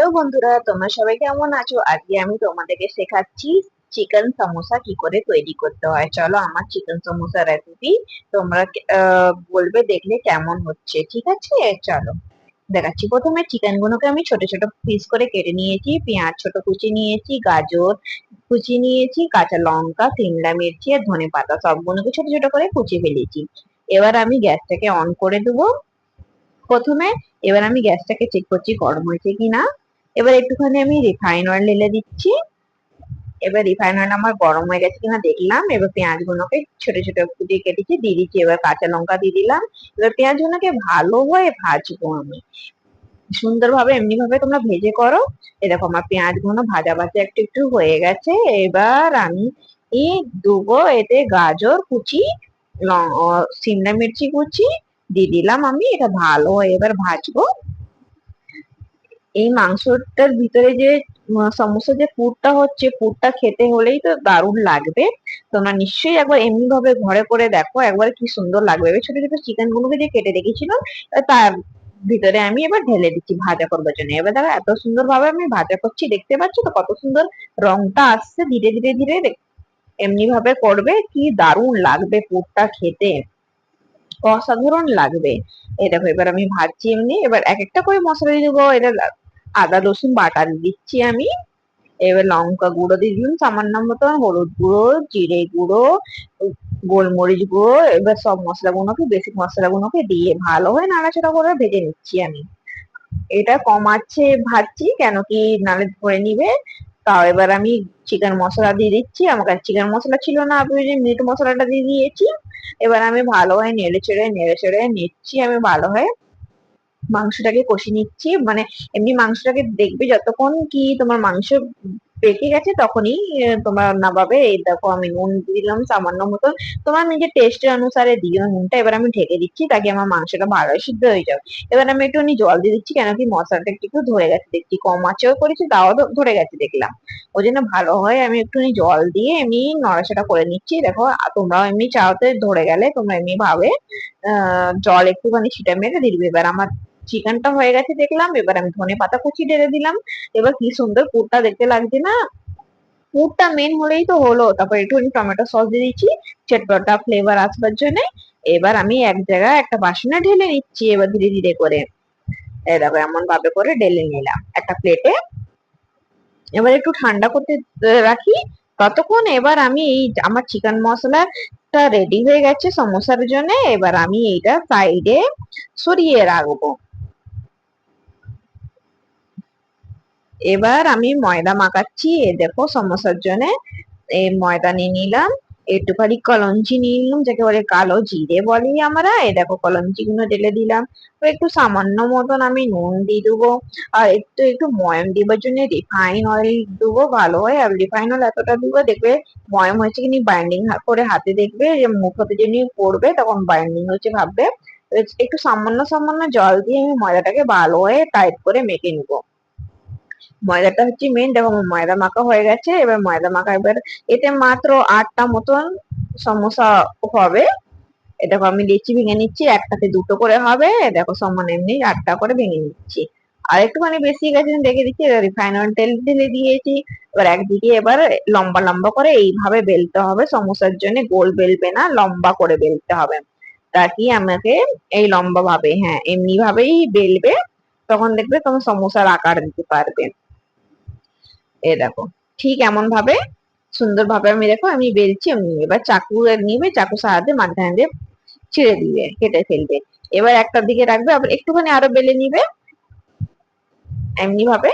Hello বন্ধুরা, তোমরা সবাই কেমন আছো? আজকে আমি তোমাদেরকে শেখাচ্ছি চিকেন সমোসা কি করে তৈরি করতে হয়। চলো আমার চিকেন সমোসা রেসিপি তোমরা বলবে দেখলে কেমন হচ্ছে। ঠিক আছে, চলো দেখাচ্ছি। প্রথমে চিকেন গুলোকে আমি ছোট ছোট পিস করে কেটে নিয়েছি, পেঁয়াজ ছোট কুচি নিয়েছি, গাজর কুচি নিয়েছি, কাঁচা লঙ্কা, সিমলা মির্চি আর ধনেপাতা সবগুলোকে ছোট ছোট করে কুচিয়ে ফেলেছি। এবার আমি গ্যাসটাকে অন করে দেবো প্রথমে। এবার আমি গ্যাসটাকে চেক করছি গরম হয়েছে কিনা। এবার একটুখানি আমি রিফাইন অয়েল ঢেলে দিচ্ছি। এবার রিফাইন অয়েল আমার গরম হয়ে গেছে কিনা দেখলাম। এবার পেঁয়াজ গুলোকে ছোট ছোট কুচিয়ে কেটেছি দিয়ে দিচ্ছি। এবার কাঁচা লঙ্কা দিয়ে দিলাম। এবার পেঁয়াজ গুলোকে ভালোভাবে ভাজবো আমি, সুন্দরভাবে এমনি ভাবে তোমরা ভেজে করো। এরকম আমার পেঁয়াজ গুলো ভাজা ভাজা একটু একটু হয়ে গেছে। এবার আমি দেবো এতে গাজর কুচি, সিমলা মির্চি কুচি দিয়ে দিলাম। আমি এটা ভালো এবার ভাজবো। এই মাংসটার ভিতরে যে সমস্ত যে পুরটা হচ্ছে, পুরটা খেতে হলেই তো দারুণ লাগবে। তোমরা নিশ্চয়ই একবার এমনি ভাবে ঘরে করে দেখো, একবার কি সুন্দর লাগবে। এবার ছোট ছোট চিকেন গুলোকে যে কেটে রেখেছিল তার ভিতরে আমি এবার ঢেলে দিচ্ছি ভাজা করবার জন্য। এবার দেখো এত সুন্দর ভাবে আমি ভাজা করছি, দেখতে পাচ্ছ তো কত সুন্দর রংটা আসছে ধীরে ধীরে ধীরে। এমনি ভাবে করবে, কি দারুণ লাগবে পুরটা খেতে, অসাধারণ লাগবে। এই দেখো এবার আমি ভাজছি এমনি। এবার এক একটা করে মশলা দিয়ে দেবো। এটা আদা রসুন বাটা দিয়ে দিচ্ছি আমি। এবার লঙ্কা গুঁড়ো দিয়ে দিলাম সামান্য মতো, হলুদ গুঁড়ো, জিরে গুঁড়ো, গোলমরিচ গুঁড়ো। এবার সব মশলাগুলোকে, বেসিক মশলাগুলোকে দিয়ে ভালোভাবে নাড়াচাড়া করে ভেজে নিচ্ছি আমি। এটা কম আছে ভাজছি কেন কি নালে ধরে নিবে। তাও এবার আমি চিকেন মশলা দিয়ে দিচ্ছি। আমার কাছে চিকেন মশলা ছিল না, আমি ওই যে মিট মশলাটা দিয়ে দিয়েছি। এবার আমি ভালোভাবে নেড়ে চেড়ে নিচ্ছি আমি ভালোভাবে। মাংসটাকে কষিয়ে নিচ্ছি, মানে এমনি মাংসটাকে দেখবে যতক্ষণ কি তোমার মাংস পেকে গেছে তখনই তোমার নামাবে। এই দেখো আমি নুন দিলাম সামান্য মতন, তোমার নিজের টেস্টের অনুসারে দিও নুনটা। এবার আমি ঢেকে দিচ্ছি তাকে আমার মাংসটা ভালো সিদ্ধ হয়ে যাবে। এবার আমি একটুখানি জল দিয়ে দিচ্ছি কেন কি মশলাটা একটু ধরে গেছে দেখছি, কম আঁচেও করেছি তাও ধরে গেছে দেখলাম। ওই জন্য ভালো হয় আমি একটুখানি জল দিয়ে এমনি নড়াচড়া করে নিচ্ছি। দেখো তোমরাও এমনি চাওতে ধরে গেলে তোমরা এমনি ভাবে জল একটুখানি ছিটা মেরে দিয়ে দিবে। এবার আমার চিকেনটা হয়ে গেছে দেখলাম। এবার আমি ধনেপাতা কুচি ঢেলে দিলাম। এবার কি সুন্দর পুরটা দেখতে লাগছে না? পুরটা মেন হলেই তো হলো। তারপর একটুখানি টমেটো সস দিয়ে দিচ্ছি চটপটা ফ্লেভার আসবার জন্য। এবার আমি এক জায়গায় একটা বাসনে ঢেলে নিচ্ছি এবার ধীরে ধীরে করে। দেখো এমন ভাবে করে ঢেলে নিলাম একটা প্লেটে। এবার একটু ঠান্ডা করতে রাখি ততক্ষণ। এবার আমি এই আমার চিকেন মশলাটা রেডি হয়ে গেছে সমোসার জন্য। এবার আমি এইটা সাইডে সরিয়ে রাখবো। এবার আমি ময়দা মাখাচ্ছি। দেখো সমোসার জন্য এই ময়দা নিয়ে নিলাম। একটুখানি কলঞ্চি নিয়ে নিলাম, যাকে বলে কালো জিরে বলি আমরা। এই দেখো কলঞ্চি গুলো ঢেলে দিলাম। তো একটু সামান্য মতন আমি নুন দিয়ে দেবো। আর একটু একটু ময়াম দিবার জন্য রিফাইন অয়েল দেবো ভালো হয়। আর রিফাইন অয়েল এতটা দিব দেখবে ময়াম হয়েছে কিনি বাইন্ডিং করে হাতে দেখবে যে মুখ হাতে যিনি পড়বে তখন বাইন্ডিং হচ্ছে ভাববে। একটু সামান্য সামান্য জল দিয়ে আমি ময়দাটাকে ভালো হয়ে টাইট করে মেখে নিবো। ময়দাটা হচ্ছে মেন। দেখো আমার ময়দা মাখা হয়ে গেছে। এবার ময়দা মাখা এবার এতে মাত্র 8টা মতন সমোসা হবে। এ দেখো আমি লিচি ভেঙে নিচ্ছি, একটাতে দুটো করে হবে। দেখো সমান এমনি 8টা করে ভেঙে নিচ্ছি। আর একটুখানি বেশি গেছে দেখে দিচ্ছি। রিফাইন অয়েল তেল ঢেলে দিয়েছি। এবার একদিকে এবার লম্বা লম্বা করে এইভাবে বেলতে হবে সমোসার জন্য। গোল বেলবে না, লম্বা করে বেলতে হবে। তা কি আমাকে এই লম্বা ভাবে, হ্যাঁ এমনি ভাবেই বেলবে, তখন দেখবে তোমার সমোসার আকার দিতে পারবে। এ দেখো ঠিক এমন ভাবে সুন্দর ভাবে আমি দেখো আমি বেলছি এমনি। এবার চাকু নিবে, চাকু সাহায্যে মাঝখানে দিয়ে ছিঁড়ে দিবে, কেটে ফেলবে। এবার একটা দিকে রাখবে, আবার একটুখানি আরো বেলে নিবে এমনি ভাবে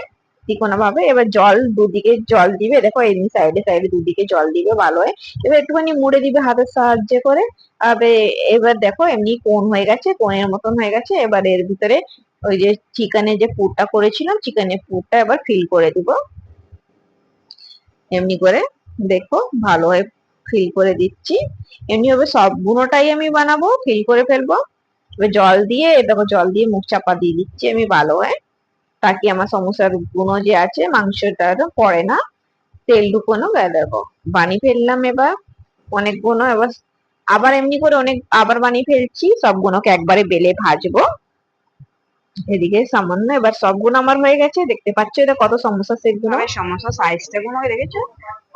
তিকোনা ভাবে। এবার জল দুদিকে জল দিবে, দেখো এমনি সাইডে সাইডে দুদিকে জল দিবে ভালো হয়। এবার একটুখানি মুড়ে দিবে হাতের সাহায্যে করে। আবে এবার দেখো এমনি কোন হয়ে গেছে, কোনের মতন হয়ে গেছে। এবার এর ভিতরে ওই যে চিকেনের যে পুরটা করেছিলাম, চিকেনের পুরটা এবার ফিল করে দিব এমনি করে। দেখো ভালোভাবে ফিল করে দিচ্ছি। এমনি ভাবে সবগুলোটাই আমি বানাবো, ফিল করে ফেলবো। এবার জল দিয়ে দেখো জল দিয়ে মুখ চাপা দিয়ে দিচ্ছি আমি ভালোভাবে, তাকি আমার সমস্যার গুলো যে আছে মাংসটা পড়ে না, তেল ঢুকানো। দেখো বানিয়ে ফেললাম এবার অনেকগুলো। এবার আবার এমনি করে অনেক আবার বানিয়ে ফেলছি, সবগুলোকে একবারে বেলে ভাজবো। এদিকে সামান্য, এবার সবগুলো আমার হয়ে গেছে, দেখতে পাচ্ছ এটা কত সমোসা সেটগুলো, সমোসা সাইজটা গুলো দেখেছো।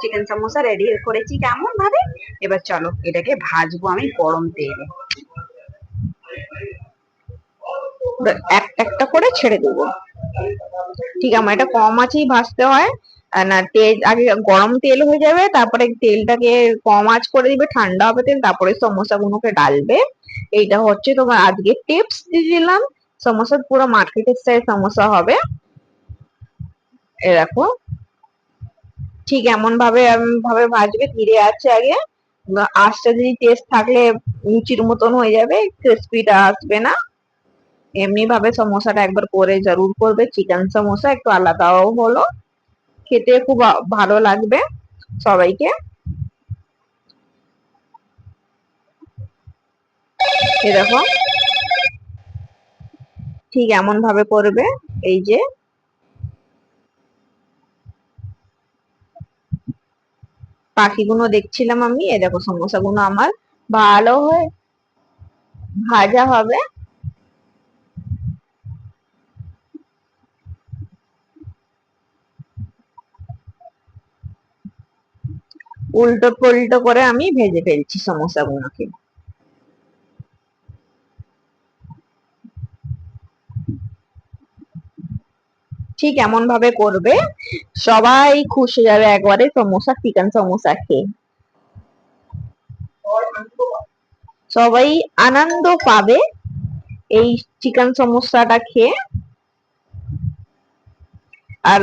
চিকেন সমোসা রেডি করেছি কেমন ভাবে। এবার চলো এটাকে ভাজবো আমি গরম তেলে, একটা একটা করে ছেড়ে দেবো। ঠিক, আমার এটা কম আঁচেই ভাজতে হয়। না, তেল আগে গরম তেল হয়ে যাবে, তারপরে তেলটাকে কম আঁচ করে দিবে, ঠান্ডা হবে তেল, তারপরে সমোসা গুলোকে ডালবে। এইটা হচ্ছে তোমার আজকে টিপস দিয়ে দিলাম। সমোসা পুরো মার্কেটের স্টাইল সমোসা হবে। এ দেখো, ঠিক এমন ভাবে ভাবে ভাজবে, ধীরে আছে আগে। আঁচটা যদি তেজ থাকলে লুচির মতন হয়ে যাবে, ক্রিস্পিটা আসবে না। এমনি ভাবে সমোসাটা একবার করে জরুর করবে, চিকেন সমোসা একটু আলাদাও হলো, খেতে খুব ভালো লাগবে সবাইকে। এ দেখো, ঠিক এমন ভাবে করবে। এই যে পাখিগুলো দেখছিলাম আমি, এ দেখো সমোসা গুলো আমার ভালো হয়ে ভাজা হবে। উল্টো পুল্টো করে আমি ভেজে ফেলছি সমোসা গুলোকে। ঠিক এমন ভাবে করবে, সবাই খুশি যাবে একবারে সমোসা, চিকেন সমোসা খেয়ে সবাই আনন্দ পাবে এই চিকেন সমোসাটা খেয়ে। আর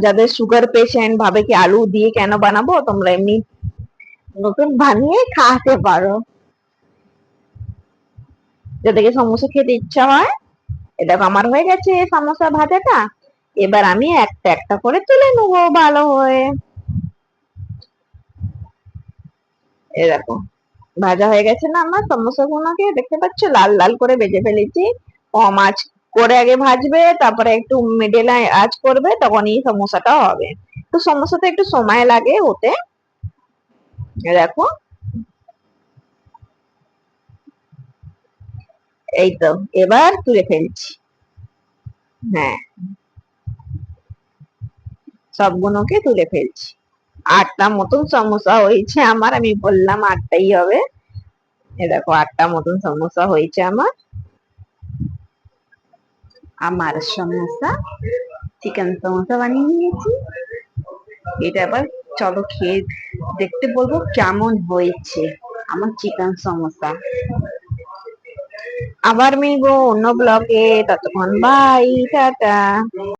যাদের সুগার পেশেন্ট ভাবে কি আলু দিয়ে কেন বানাবো, তোমরা এমনি নতুন বানিয়ে খাওয়াতে পারো, যাদেরকে সমোসা খেতে ইচ্ছা হয়। এটা আমার হয়ে গেছে সমোসা ভাজাটা, এবার আমি একটা একটা করে তুলে নেবো ভালো হয়ে। এ দেখো, ভাজা হয়ে গেছে না আমার সমোসা গুলোকে, দেখতে পাচ্ছ লাল লাল করে ভেজে ফেলেছি। কম আঁচ করে আগে ভাজবে, তারপরে একটু মিডল আঁচ করবে, তখনই সমোসাটা হবে। তো সমোসাতে একটু সময় লাগে হতে। দেখো, এই তো এবার তুলে ফেলছি। হ্যাঁ, সবগুলোকে তুলে ফেলছি। 8টা মতন সমোসা হয়েছে আমার, আমি বললাম 8টাই হবে। এ দেখো 8টা মতন সমোসা হয়েছে আমার। আমার সমোসা, চিকেন সমোসা বানিয়ে নিয়েছি। এটা এবার চলো খেয়ে দেখতে বলবো কেমন হয়েছে আমার চিকেন সমোসা। আবার মিলবো অন্য ব্লগে, ততক্ষণ বাই, টাটা।